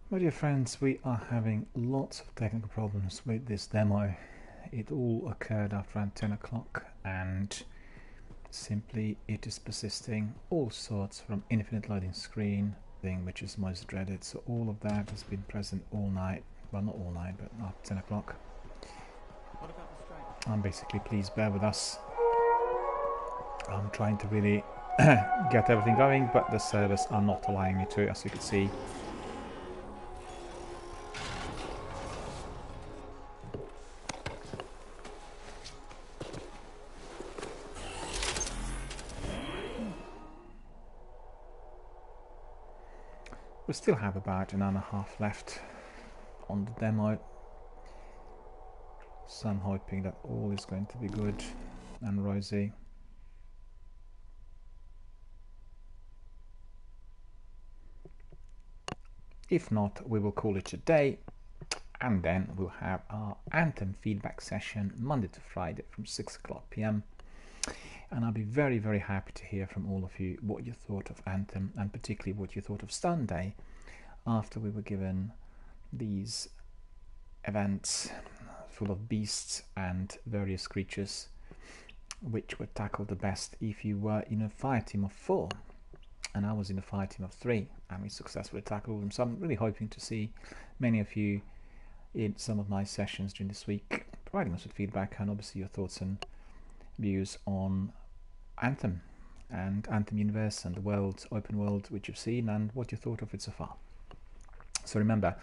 My dear friends, we are having lots of technical problems with this demo. It all occurred after around 10 o'clock and simply it is persisting all sorts from infinite loading screen thing, which is most dreaded. So all of that has been present all night. Well, not all night, but after 10 o'clock. What about the strike? And basically, please bear with us. I'm trying to really get everything going, but the servers are not allowing me to, as you can see. We still have about an hour and a half left on the demo, so I'm hoping that all is going to be good and rosy. If not, we will call it a day, and then we'll have our Anthem feedback session Monday to Friday from 6 o'clock PM. And I'll be very, very happy to hear from all of you what you thought of Anthem, and particularly what you thought of Sunday after we were given these events full of beasts and various creatures, which were tackled the best if you were in a fire team of 4. And I was in a fire team of 3, and we successfully tackled them. So I'm really hoping to see many of you in some of my sessions during this week, providing us with feedback and obviously your thoughts and views on Anthem and Anthem Universe and the world, open world, which you've seen, and what you thought of it so far. So remember,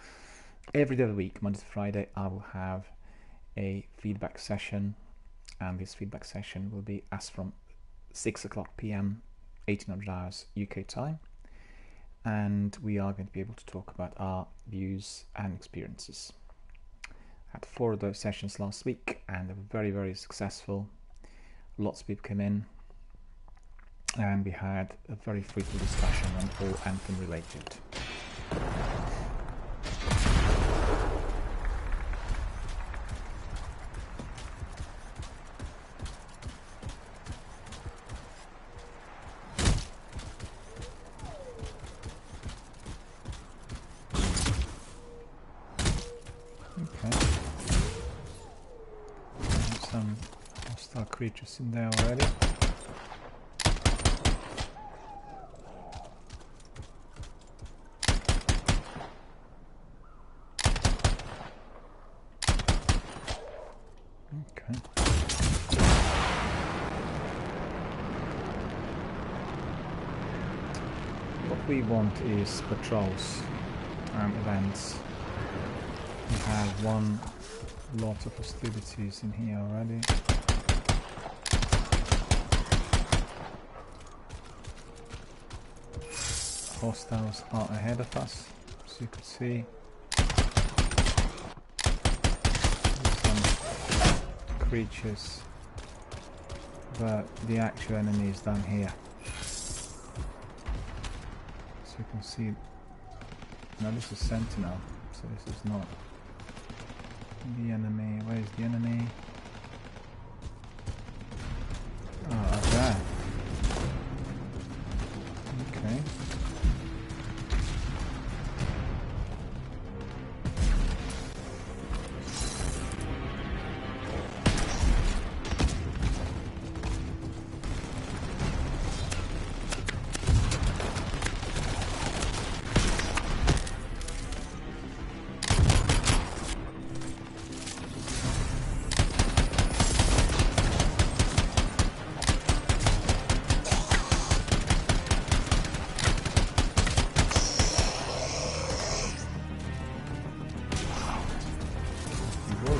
every day of the week, Monday to Friday, I will have a feedback session, and this feedback session will be as from 6 o'clock PM, 1800 hours UK time, and we are going to be able to talk about our views and experiences. I had 4 of those sessions last week, and they were very, very successful. Lots of people came in, and we had a very fruitful discussion on all Anthem related. Okay. There's some hostile creatures in there already. Okay. What we want is patrols and events. We have one lot of hostilities in here already. Hostiles are ahead of us, as you can see. Some creatures, but the actual enemy is down here. So you can see, now this is Sentinel, so this is not the enemy. Where is the enemy? Oh, up there. Okay.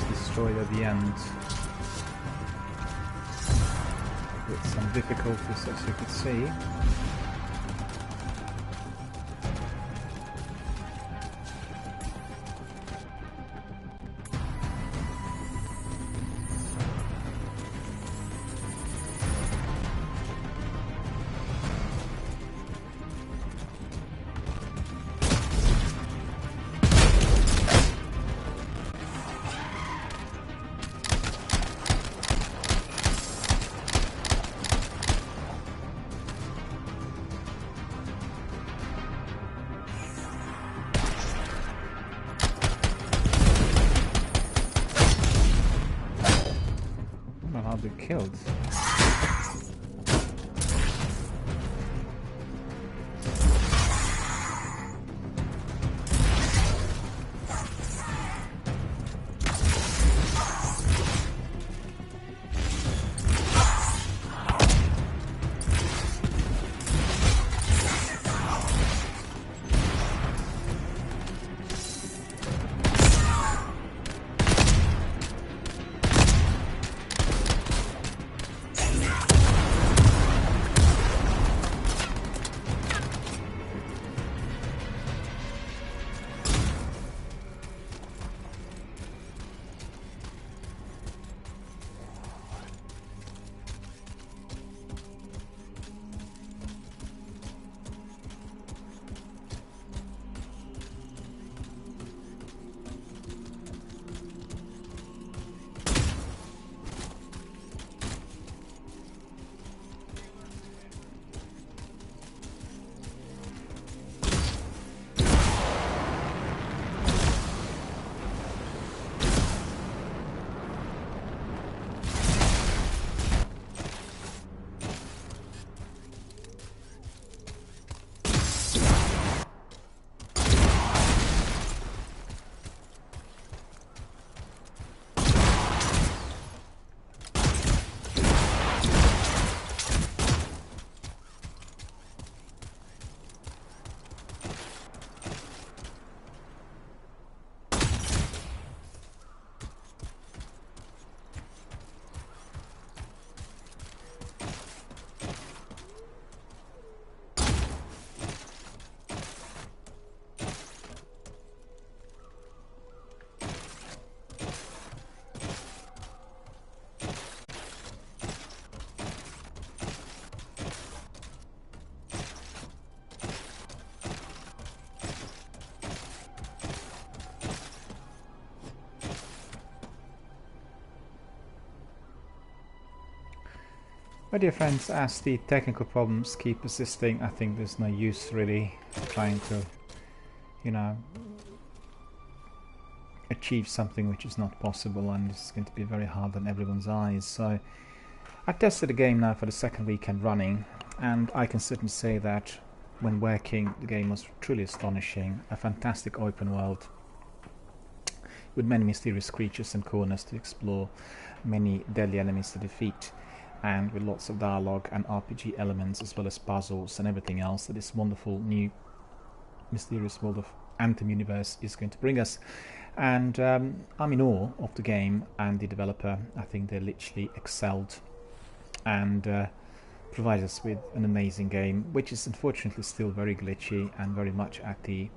Destroyed at the end with some difficulties, as you could see. world. My dear friends, as the technical problems keep persisting, I think there's no use really trying to, you know, achieve something which is not possible, and it's going to be very hard on everyone's eyes. So I tested the game now for the second weekend running, and I can certainly say that when working, the game was truly astonishing. A fantastic open world with many mysterious creatures and corners to explore, many deadly enemies to defeat, and with lots of dialogue and RPG elements, as well as puzzles and everything else that this wonderful new mysterious world of Anthem universe is going to bring us. And I'm in awe of the game and the developer. I think they literally excelled and provided us with an amazing game, which is unfortunately still very glitchy and very much at the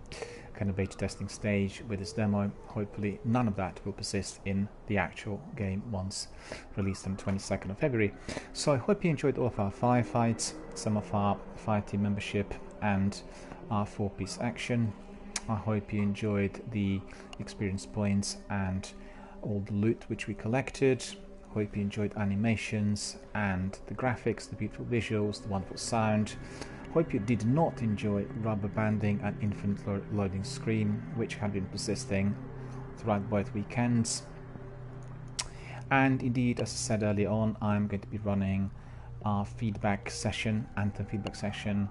kind of beta testing stage with this demo. Hopefully none of that will persist in the actual game once released on the 22nd of February. So I hope you enjoyed all of our firefights, some of our fire team membership and our 4-piece action. I hope you enjoyed the experience points and all the loot which we collected. Hope you enjoyed animations and the graphics, the beautiful visuals, the wonderful sound. Hope you did not enjoy rubber banding and infinite loading screen, which had been persisting throughout both weekends. And indeed, as I said earlier on, I'm going to be running our feedback session, Anthem feedback session,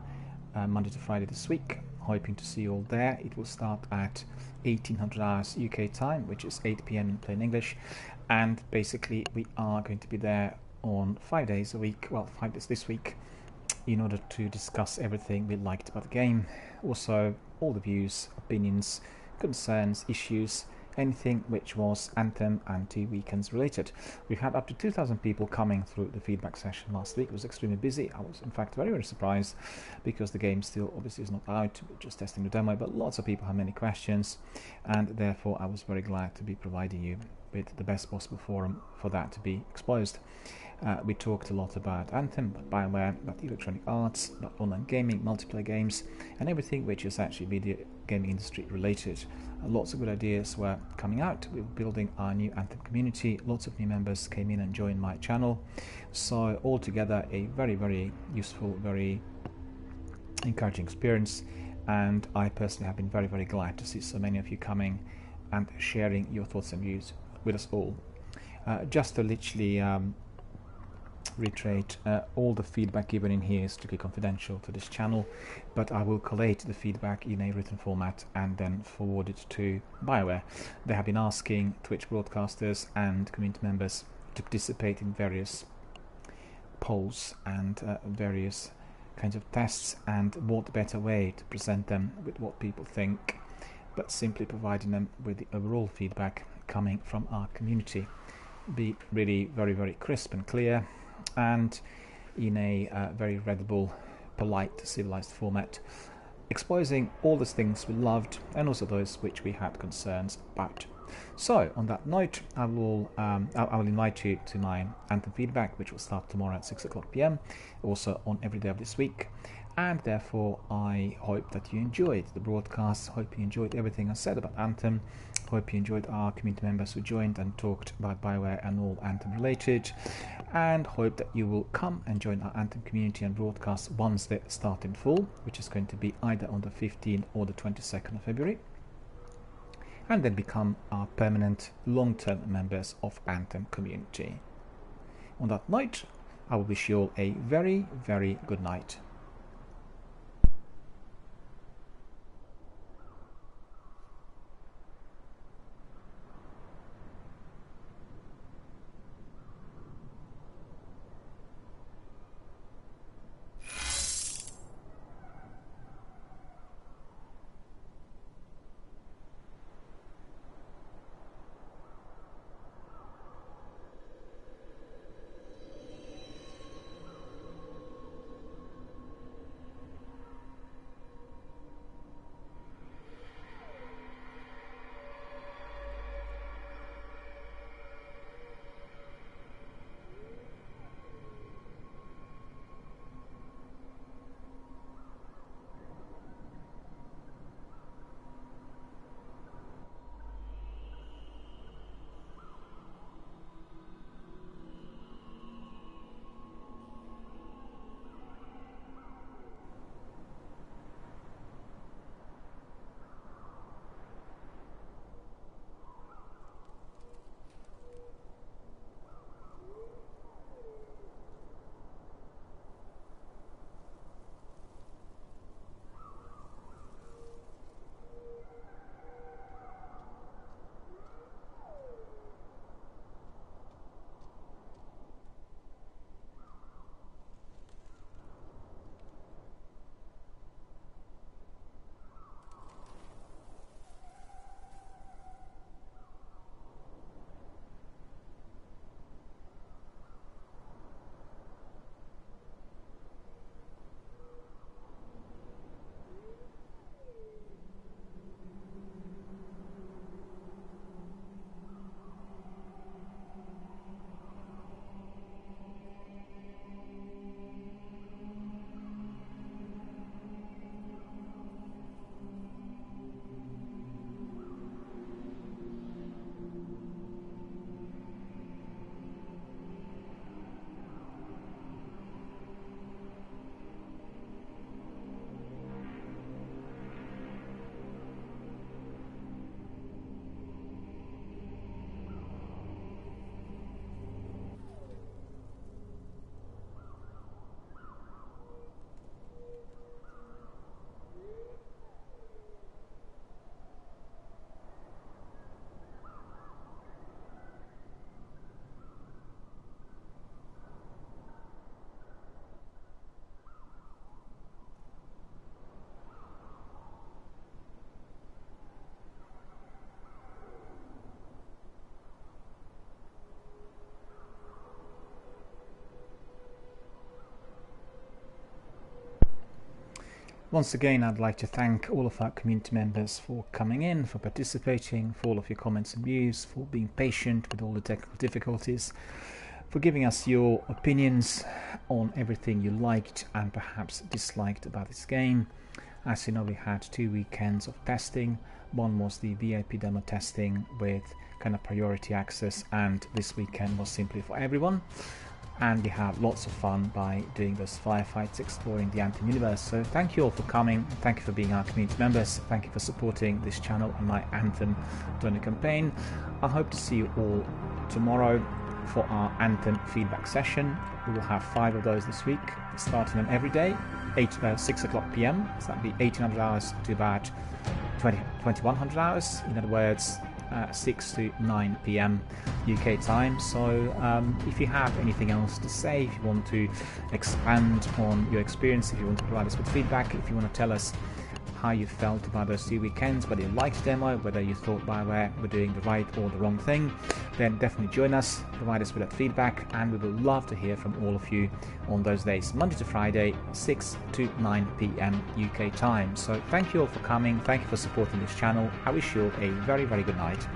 Monday to Friday this week. Hoping to see you all there. It will start at 1800 hours UK time, which is 8 PM in plain English. And basically, we are going to be there on 5 days a week, well, 5 days this week, in order to discuss everything we liked about the game. Also, all the views, opinions, concerns, issues, anything which was Anthem and 2 weekends related. We've had up to 2,000 people coming through the feedback session last week. It was extremely busy. I was in fact very, very surprised because the game still obviously is not out, we're just testing the demo, but lots of people have many questions, and therefore I was very glad to be providing you with the best possible forum for that to be exposed. We talked a lot about Anthem, about BioWare, about Electronic Arts, about online gaming, multiplayer games, and everything which is actually video gaming industry related. Lots of good ideas were coming out. We were building our new Anthem community. Lots of new members came in and joined my channel. So altogether, a very, very useful, very encouraging experience. And I personally have been very, very glad to see so many of you coming and sharing your thoughts and views with us all. Just to literally reiterate, all the feedback given in here is strictly confidential to this channel, but I will collate the feedback in a written format and then forward it to BioWare. They have been asking Twitch broadcasters and community members to participate in various polls and various kinds of tests, and what better way to present them with what people think, but simply providing them with the overall feedback coming from our community. Be really very, very crisp and clear, and in a very readable, polite, civilized format, exposing all those things we loved and also those which we had concerns about. So on that note, I will invite you to my Anthem feedback, which will start tomorrow at 6 o'clock PM, also on every day of this week. And therefore, I hope that you enjoyed the broadcast. Hope you enjoyed everything I said about Anthem. Hope you enjoyed our community members who joined and talked about BioWare and all Anthem related. And hope that you will come and join our Anthem community and broadcast once they start in full, which is going to be either on the 15th or the 22nd of February. And then become our permanent long-term members of Anthem community. On that note, I will wish you all a very, very good night. Once again, I'd like to thank all of our community members for coming in, for participating, for all of your comments and views, for being patient with all the technical difficulties, for giving us your opinions on everything you liked and perhaps disliked about this game. As you know, we had 2 weekends of testing. One was the VIP demo testing with kind of priority access, and this weekend was simply for everyone. And we had lots of fun by doing those firefights, exploring the Anthem universe. So thank you all for coming. Thank you for being our community members. Thank you for supporting this channel and my Anthem donor campaign. I hope to see you all tomorrow for our Anthem feedback session. We will have 5 of those this week, starting on every day, 6 o'clock p.m. So that'll be 1800 hours to about 2100 hours. In other words, 6 to 9 p.m. UK time. So if you have anything else to say, if you want to expand on your experience, if you want to provide us with feedback, if you want to tell us how you felt about those 2 weekends, whether you liked the demo, whether you thought BioWare were doing the right or the wrong thing, then definitely join us, provide us with that feedback, and we will love to hear from all of you on those days, Monday to Friday, 6 to 9 p.m. UK time. So thank you all for coming, thank you for supporting this channel. I wish you all a very, very good night.